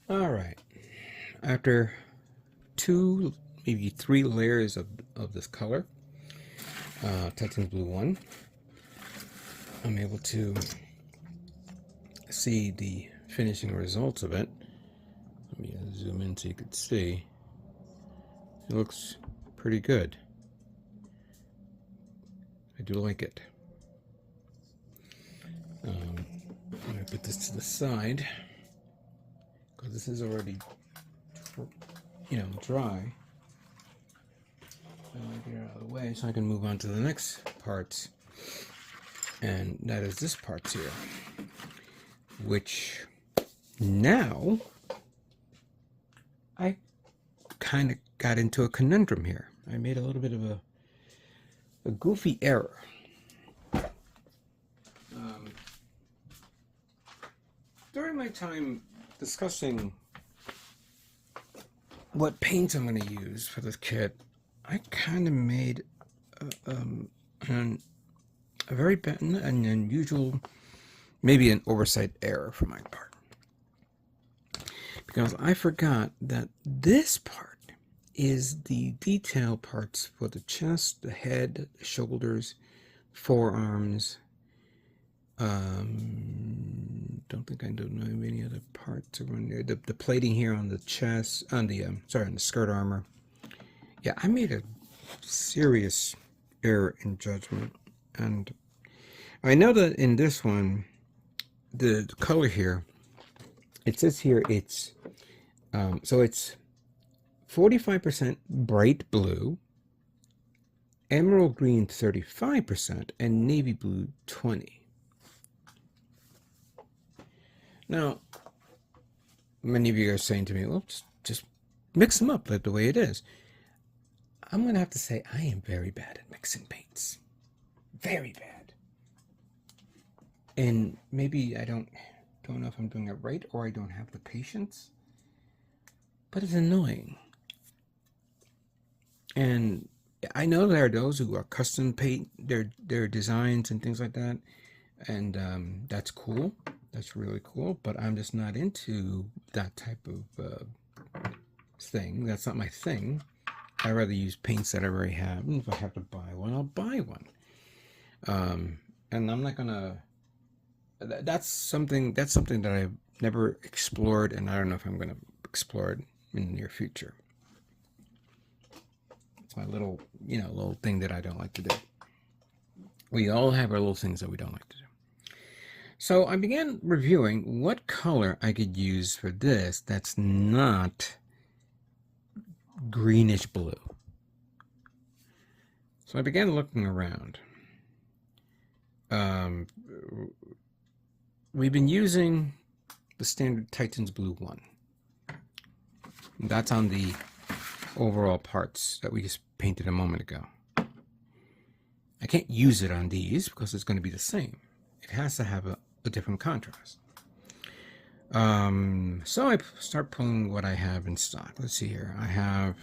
All right. After two, maybe three layers of this color, Titans Blue 1, I'm able to see the finishing results of it. Let me zoom in so you can see. It looks pretty good. I do like it. I'm going to put this to the side because this is already, dry. I want to get it out of the way so I can move on to the next parts. And that is this part here, which now I kind of got into a conundrum here. I made a little bit of a goofy error. During my time discussing what paints I'm going to use for this kit, I kind of made a very an unusual, maybe an oversight error for my part. Because I forgot that this part is the detail parts for the chest, the head, the shoulders, forearms. Don't think I don't know any other parts around there. The plating here on the chest, on the on the skirt armor. Yeah, I made a serious error in judgment, and I know that in this one, the color here, it says here it's so it's 45% bright blue, emerald green 35%, and navy blue 20%. Now, many of you are saying to me, well, just mix them up like the way it is. I'm going to have to say I am very bad at mixing paints. Very bad. And maybe I don't know if I'm doing it right or I don't have the patience. But it's annoying. And I know there are those who are custom paint their designs and things like that. And that's cool. That's really cool, but I'm just not into that type of thing. That's not my thing. I rather use paints that I already have, and if I have to buy one, I'll buy one. And I'm not gonna. That's something that I've never explored, and I don't know if I'm gonna explore it in the near future. It's my little thing that I don't like to do. We all have our little things that we don't like to do. So I began reviewing what color I could use for this that's not greenish blue. So I began looking around. We've been using the standard Titans Blue 1. That's on the overall parts that we just painted a moment ago. I can't use it on these because it's going to be the same. It has to have a different contrast. So I start pulling what I have in stock. Let's see here. I have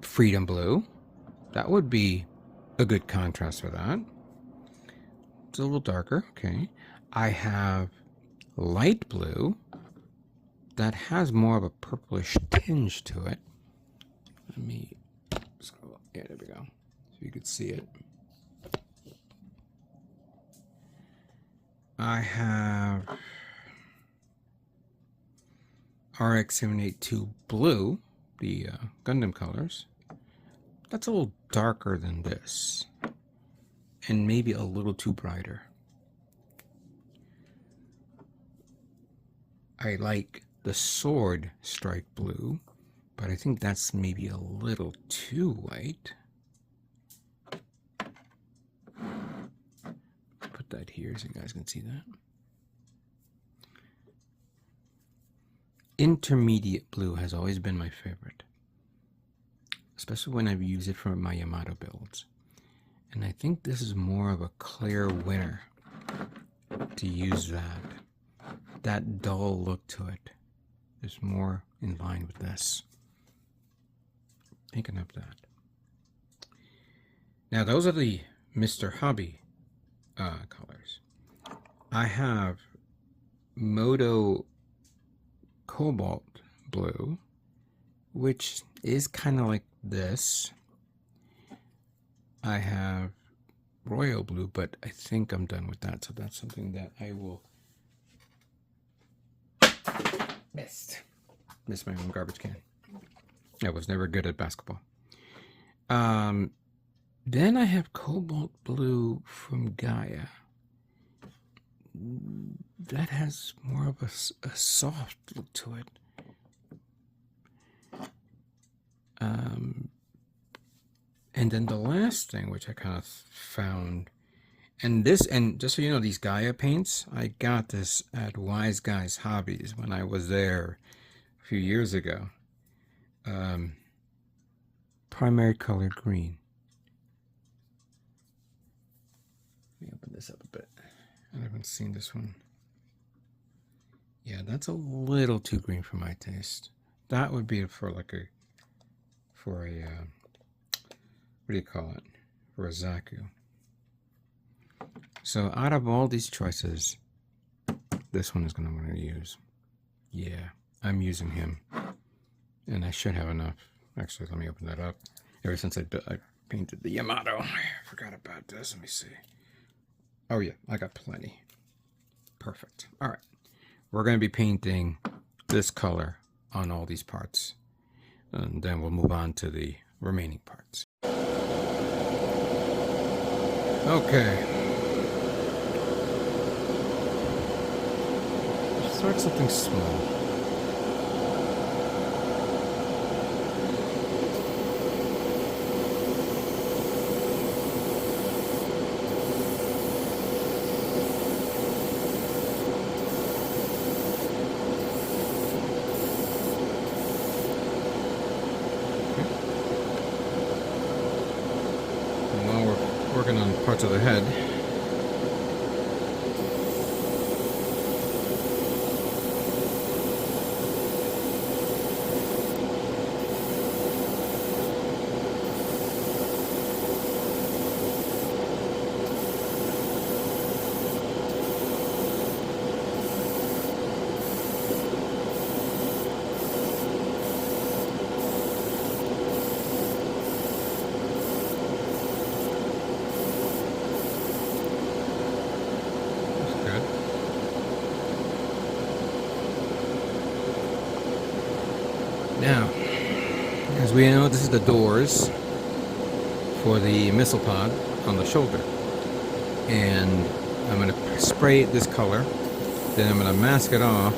Freedom Blue. That would be a good contrast for that. It's a little darker. Okay. I have Light Blue. That has more of a purplish tinge to it. Let me scroll up. Yeah, there we go. So you could see it. I have RX-782 Blue, the Gundam colors. That's a little darker than this, and maybe a little too brighter. I like the Sword Strike Blue, but I think that's maybe a little too white. Put that here so you guys can see that. Intermediate Blue has always been my favorite, especially when I've used it for my Yamato builds. And I think this is more of a clear winner to use that. That dull look to it is more in line with this. Thinking of that. Now those are the Mr. Hobby colors. I have Moto cobalt blue, which is kind of like this. I have royal blue, but I think I'm done with that, so that's something that I will miss my own garbage can. I was never good at basketball. Then I have cobalt blue from Gaia. That has more of a soft look to it. And then the last thing, which I kind of found, and just so you know, these Gaia paints, I got this at Wise Guys Hobbies when I was there a few years ago. Primary color green. Let me open this up a bit. I haven't seen this one. Yeah, that's a little too green for my taste. That would be for like a, what do you call it? For a Zaku. So out of all these choices, this one is going to want to use. Yeah, I'm using him. And I should have enough. Actually, let me open that up. Ever since I painted the Yamato, I forgot about this. Let me see. Oh yeah, I got plenty. Perfect. All right. We're going to be painting this color on all these parts. And then we'll move on to the remaining parts. Okay. Let's start something small. Working on parts of the head. Now, as we know, this is the doors for the missile pod on the shoulder. And I'm going to spray it this color, then I'm going to mask it off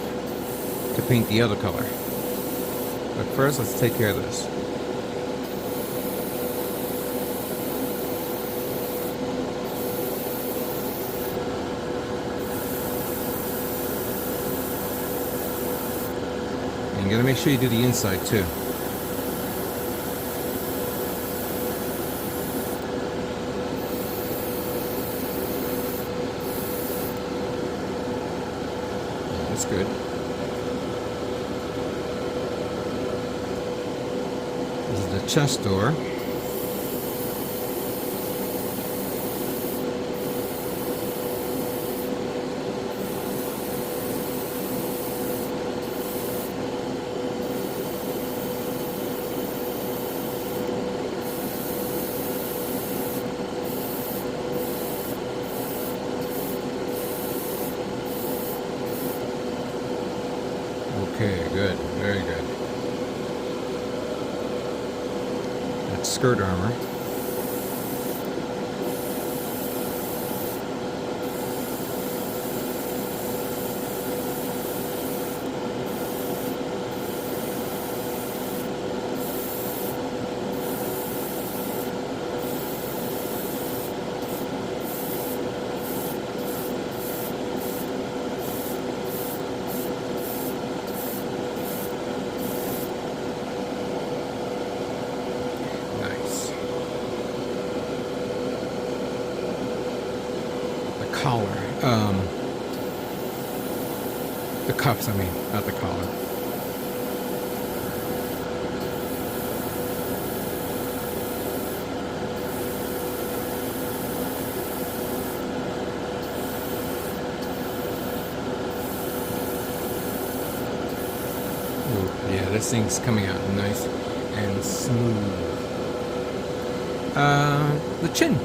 to paint the other color. But first, let's take care of this. You gotta make sure you do the inside too. That's good. This is the chest door. Okay, good, very good. That's skirt armor. Collar. The cuffs, I mean, not the collar. Yeah, this thing's coming out nice and smooth. The chin.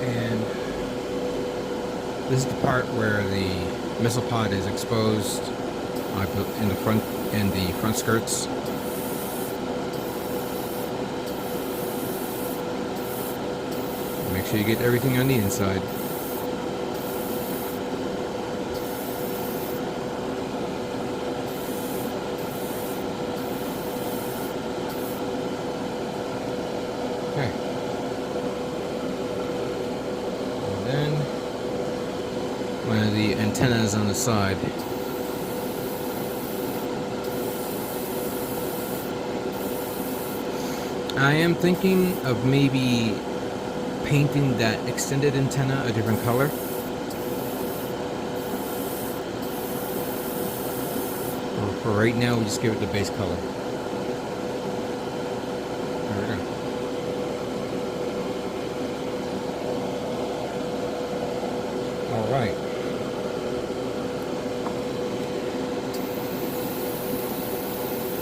And this is the part where the missile pod is exposed in the front skirts. Make sure you get everything on the inside. Okay. And then one of the antennas on the side. I am thinking of maybe painting that extended antenna a different color. For right now, we just give it the base color. There we go. All right.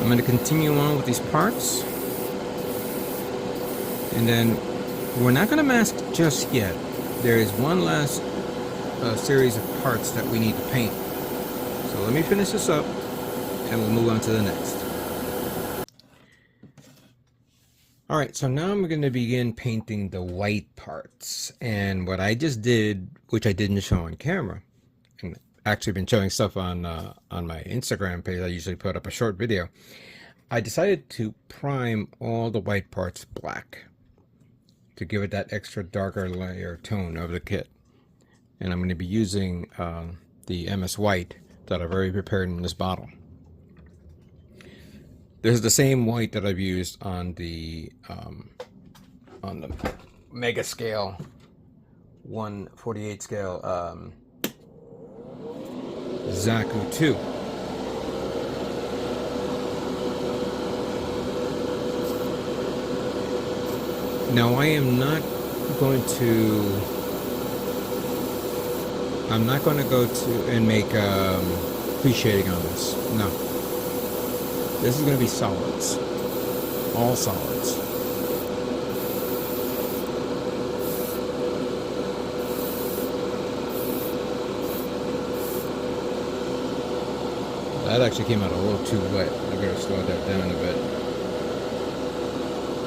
I'm going to continue on with these parts. And then we're not going to mask just yet. There is one last series of parts that we need to paint. So let me finish this up and we'll move on to the next. Alright, so now I'm going to begin painting the white parts. And what I just did, which I didn't show on camera, and actually been showing stuff on my Instagram page, I usually put up a short video. I decided to prime all the white parts black to give it that extra darker layer tone of the kit. And I'm going to be using the MS White that I've already prepared in this bottle. This is the same white that I've used on the mega scale 1/48 scale Zaku 2. Now I am not going to. I'm not going to go to and make pre shading on this. No. This is going to be solids. All solids. That actually came out a little too wet. I better slow that down a bit.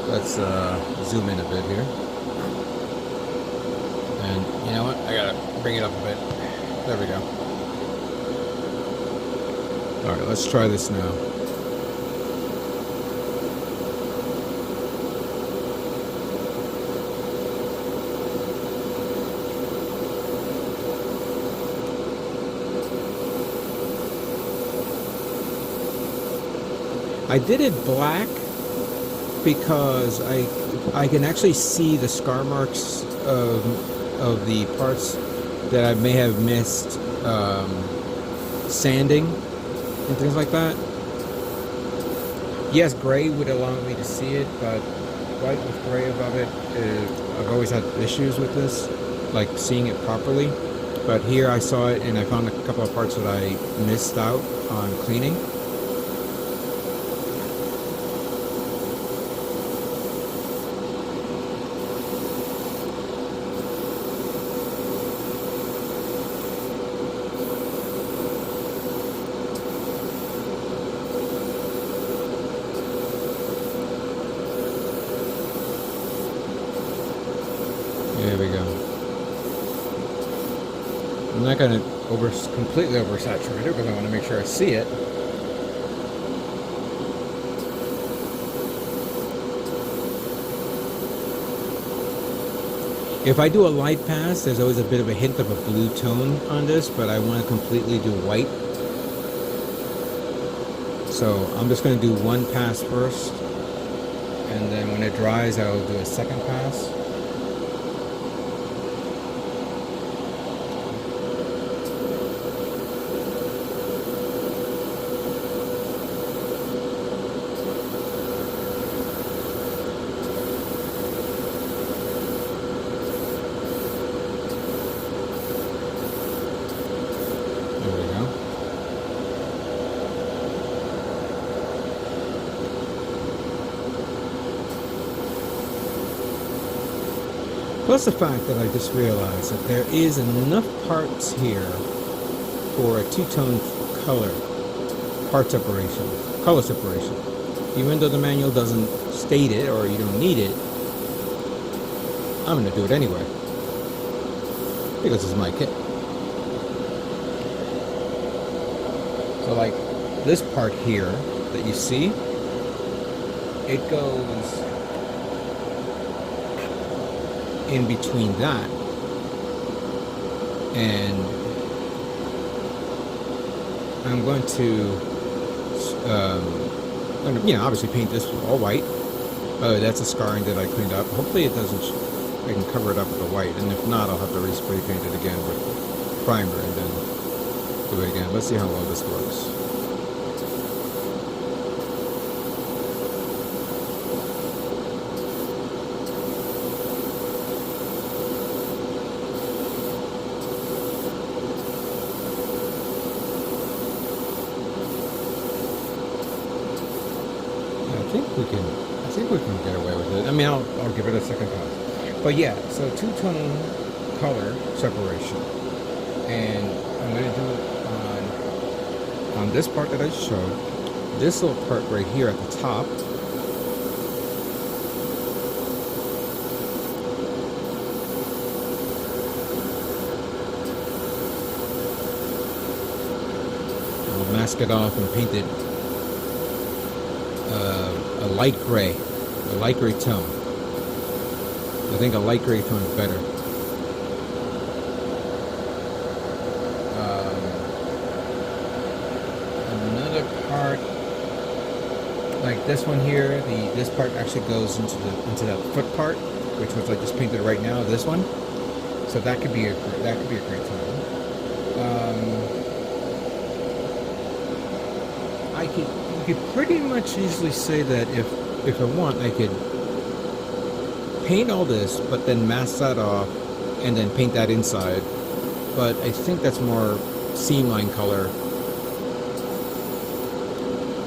Let's zoom in a bit here. And you know what? I gotta bring it up a bit. There we go. Alright, let's try this now. I did it black because I can actually see the scar marks of the parts that I may have missed sanding and things like that. Yes, gray would allow me to see it, but white with gray above it, I've always had issues with this, like seeing it properly. But here I saw it and I found a couple of parts that I missed out on cleaning. There we go. I'm not going to completely oversaturate it because I want to make sure I see it. If I do a light pass, there's always a bit of a hint of a blue tone on this, but I want to completely do white. So I'm just going to do one pass first, and then when it dries, I'll do a second pass. Plus the fact that I just realized that there is enough parts here for a two-tone color color separation. Even though the manual doesn't state it or you don't need it, I'm going to do it anyway because it's my kit. So like this part here that you see, it goes in between that and I'm going to obviously paint this all white. That's a scarring that I cleaned up. Hopefully it doesn't, I can cover it up with the white, and if not, I'll have to respray paint it again with primer and then do it again. Let's see how well this works. I think we can get away with it. I mean, I'll give it a second pass. But yeah, so two-tone color separation, and I'm going to do it on this part that I showed. This little part right here at the top. I'll mask it off and paint it a light gray tone. I think a light gray tone is better. Another part, like this one here, this part actually goes into that foot part, which was like just painted right now. This one, so that could be a great tone. You could pretty much easily say that if I want, I could paint all this, but then mask that off, and then paint that inside. But I think that's more seam line color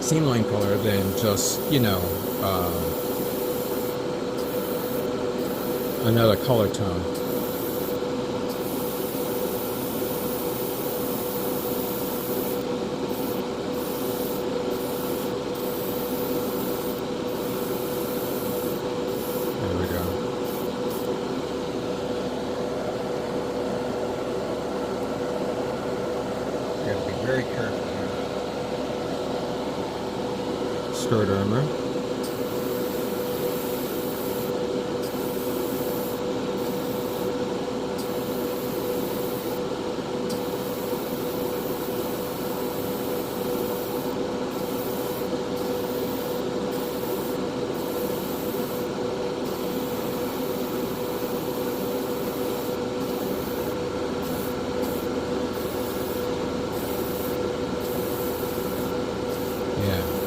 than just, another color tone. Very careful here. Skirt armor.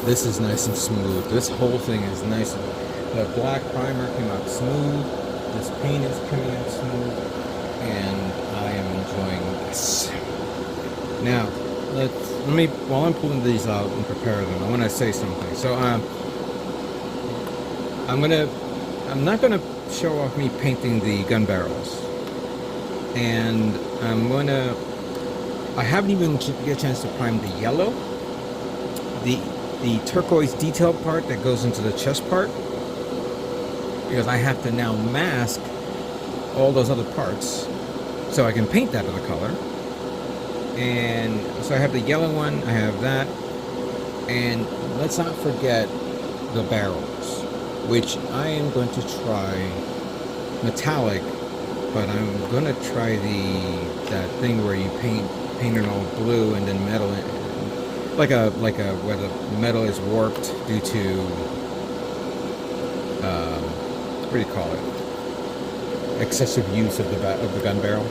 This is nice and smooth. This whole thing is nice. The black primer came out smooth. This paint is coming out smooth. And I am enjoying this. Now, while I'm pulling these out and prepare them, I want to say something. So, I'm not gonna show off me painting the gun barrels. And I haven't even get a chance to prime the yellow. The turquoise detail part that goes into the chest part, because I have to now mask all those other parts so I can paint that other color. And so I have the yellow one, I have that, and let's not forget the barrels, which I am going to try metallic, but I'm going to try that thing where you paint it all blue and then metal it. Like a where the metal is warped due to what do you call it? Excessive use of the gun barrel.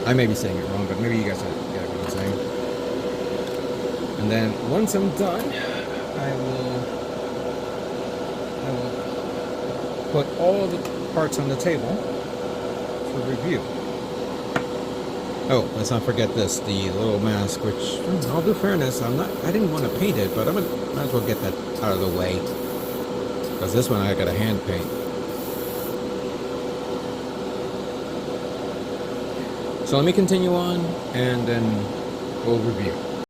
I may be saying it wrong, but maybe you guys get what I'm saying. And then once I'm done, I will put all of the parts on the table for review. Oh, let's not forget this, the little mask, which, I'll do fairness, I didn't want to paint it, but might as well get that out of the way. Because this one I got a hand paint. So let me continue on, and then we'll review.